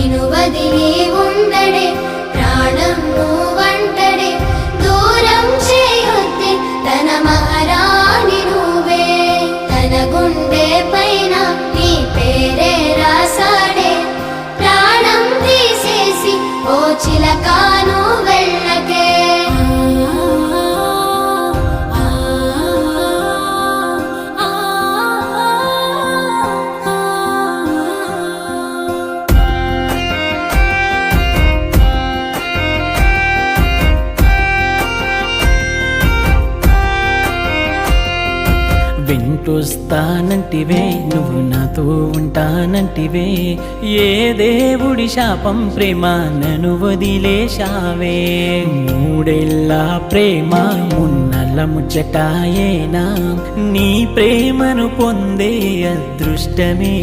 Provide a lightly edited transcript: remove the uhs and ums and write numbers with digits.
నిను వదిలి ఉండడే ప్రాణం నువ్వంటడే దూరం చేయొద్దే తన మహారాణి నువ్వే తన గుండె పైన నీ పేరే రాసాడే ప్రాణం తీసేసి ఓ చిలకాను వెళ్ళకే వెంటొస్తానంటివే నువ్వు నాతో ఉంటానంటివే ఏ దేవుడి శాపం ప్రేమ నన్ను వదిలేశావే మూడేళ్ళ ప్రేమ మున్నల ముచ్చటాయేనా నీ ప్రేమను పొందే అదృష్టమే